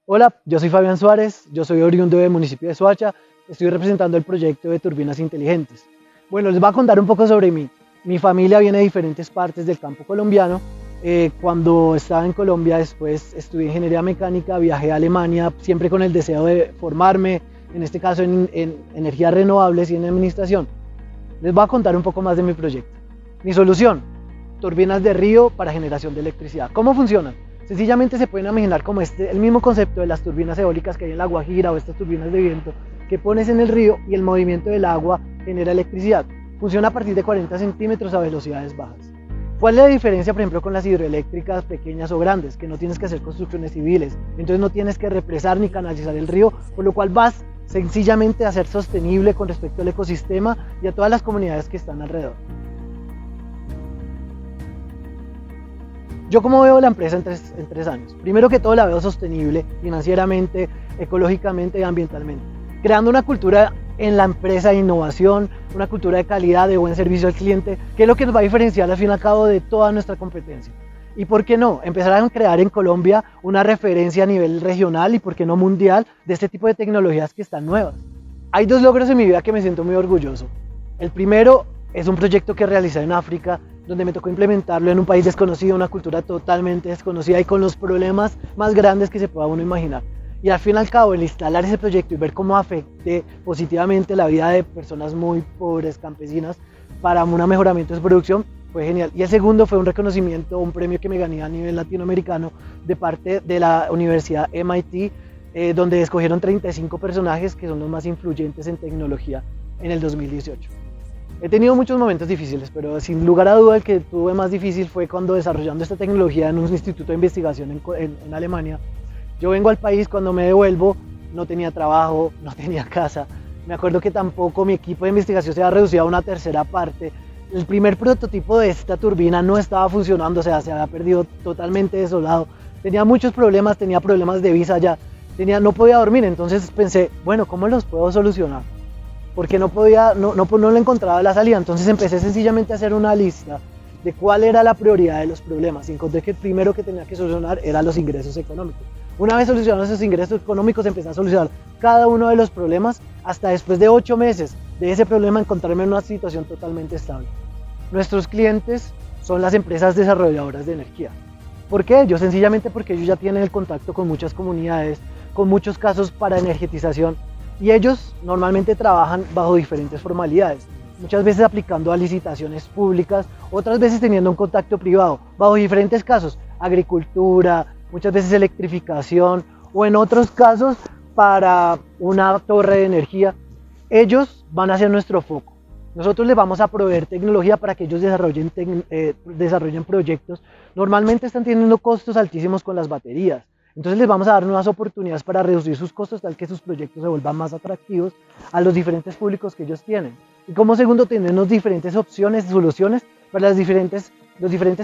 Hola, yo soy Fabián Suárez, yo soy oriundo del municipio de Soacha, estoy representando el proyecto de turbinas inteligentes. Bueno, les voy a contar un poco sobre mí. Mi familia viene de diferentes partes del campo colombiano. Cuando estaba en Colombia, después estudié ingeniería mecánica, viajé a Alemania, siempre con el deseo de formarme, en este caso en energías renovables y en administración. Les voy a contar un poco más de mi proyecto. Mi solución, turbinas de río para generación de electricidad. ¿Cómo funcionan? Sencillamente se pueden imaginar como el mismo concepto de las turbinas eólicas que hay en la Guajira o estas turbinas de viento que pones en el río y el movimiento del agua genera electricidad. Funciona a partir de 40 centímetros a velocidades bajas. ¿Cuál es la diferencia, por ejemplo, con las hidroeléctricas pequeñas o grandes? Que no tienes que hacer construcciones civiles, entonces no tienes que represar ni canalizar el río, por lo cual vas sencillamente a ser sostenible con respecto al ecosistema y a todas las comunidades que están alrededor. Yo cómo veo la empresa en tres años. Primero que todo la veo sostenible financieramente, ecológicamente y ambientalmente. Creando una cultura en la empresa de innovación, una cultura de calidad, de buen servicio al cliente, que es lo que nos va a diferenciar al fin y al cabo de toda nuestra competencia. Y por qué no, empezar a crear en Colombia una referencia a nivel regional y por qué no mundial de este tipo de tecnologías que están nuevas. Hay dos logros en mi vida que me siento muy orgulloso. El primero es un proyecto que realicé en África, donde me tocó implementarlo en un país desconocido, una cultura totalmente desconocida y con los problemas más grandes que se pueda uno imaginar. Y al fin y al cabo, el instalar ese proyecto y ver cómo afecte positivamente la vida de personas muy pobres, campesinas, para un mejoramiento de su producción, fue genial. Y el segundo fue un reconocimiento, un premio que me gané a nivel latinoamericano de parte de la Universidad MIT, donde escogieron 35 personajes que son los más influyentes en tecnología en el 2018. He tenido muchos momentos difíciles, pero sin lugar a duda el que tuve más difícil fue cuando desarrollando esta tecnología en un instituto de investigación en Alemania. Yo vengo al país, cuando me devuelvo no tenía trabajo, no tenía casa. Me acuerdo que tampoco mi equipo de investigación se había reducido a una tercera parte. El primer prototipo de esta turbina no estaba funcionando, o sea, se había perdido totalmente desolado. Tenía muchos problemas, tenía problemas de visa ya, no podía dormir, entonces pensé, bueno, ¿cómo los puedo solucionar? Porque no le encontraba la salida, entonces empecé sencillamente a hacer una lista de cuál era la prioridad de los problemas y encontré que el primero que tenía que solucionar eran los ingresos económicos. Una vez solucionados esos ingresos económicos empecé a solucionar cada uno de los problemas hasta después de 8 meses de ese problema encontrarme en una situación totalmente estable. Nuestros clientes son las empresas desarrolladoras de energía. ¿Por qué? Sencillamente porque ellos ya tienen el contacto con muchas comunidades, con muchos casos para energetización, y ellos normalmente trabajan bajo diferentes formalidades, muchas veces aplicando a licitaciones públicas, otras veces teniendo un contacto privado, bajo diferentes casos, agricultura, muchas veces electrificación o en otros casos para una torre de energía. Ellos van a ser nuestro foco. Nosotros les vamos a proveer tecnología para que ellos desarrollen proyectos. Normalmente están teniendo costos altísimos con las baterías. Entonces les vamos a dar nuevas oportunidades para reducir sus costos, tal que sus proyectos se vuelvan más atractivos a los diferentes públicos que ellos tienen. Y como segundo, tenemos diferentes opciones, soluciones para los diferentes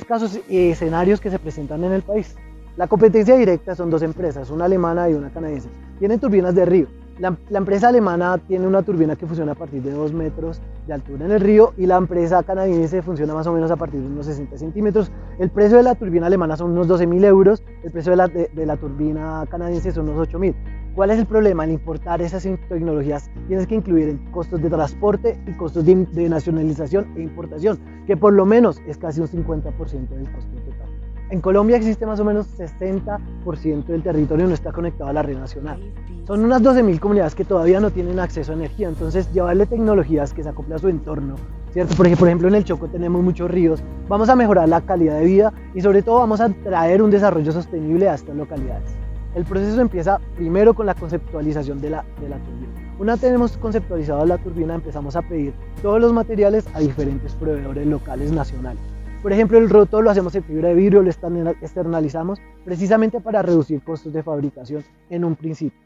casos y escenarios que se presentan en el país. La competencia directa son dos empresas, una alemana y una canadiense. Tienen turbinas de río. La empresa alemana tiene una turbina que funciona a partir de 2 metros de altura en el río y la empresa canadiense funciona más o menos a partir de unos 60 centímetros. El precio de la turbina alemana son unos 12.000 euros, el precio de la turbina canadiense son unos 8.000. ¿Cuál es el problema? Al importar esas tecnologías tienes que incluir costos de transporte y costos de nacionalización e importación, que por lo menos es casi un 50% del costo total. En Colombia existe más o menos 60% del territorio no está conectado a la red nacional. Son unas 12.000 comunidades que todavía no tienen acceso a energía, entonces llevarle tecnologías que se acoplen a su entorno, ¿cierto? Porque por ejemplo en el Chocó tenemos muchos ríos, vamos a mejorar la calidad de vida y sobre todo vamos a traer un desarrollo sostenible a estas localidades. El proceso empieza primero con la conceptualización de la turbina. Una vez tenemos conceptualizado la turbina, empezamos a pedir todos los materiales a diferentes proveedores locales nacionales. Por ejemplo, el rotor lo hacemos en fibra de vidrio, lo externalizamos precisamente para reducir costos de fabricación en un principio.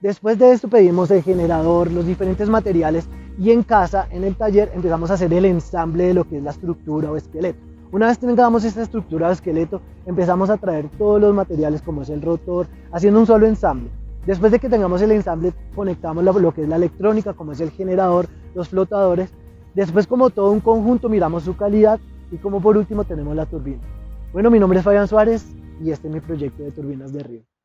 Después de esto pedimos el generador, los diferentes materiales y en casa, en el taller, empezamos a hacer el ensamble de lo que es la estructura o esqueleto. Una vez tengamos esta estructura o esqueleto, empezamos a traer todos los materiales como es el rotor, haciendo un solo ensamble. Después de que tengamos el ensamble, conectamos lo que es la electrónica, como es el generador, los flotadores. Después, como todo un conjunto, miramos su calidad y como por último tenemos la turbina. Bueno, mi nombre es Fabián Suárez y este es mi proyecto de turbinas de río.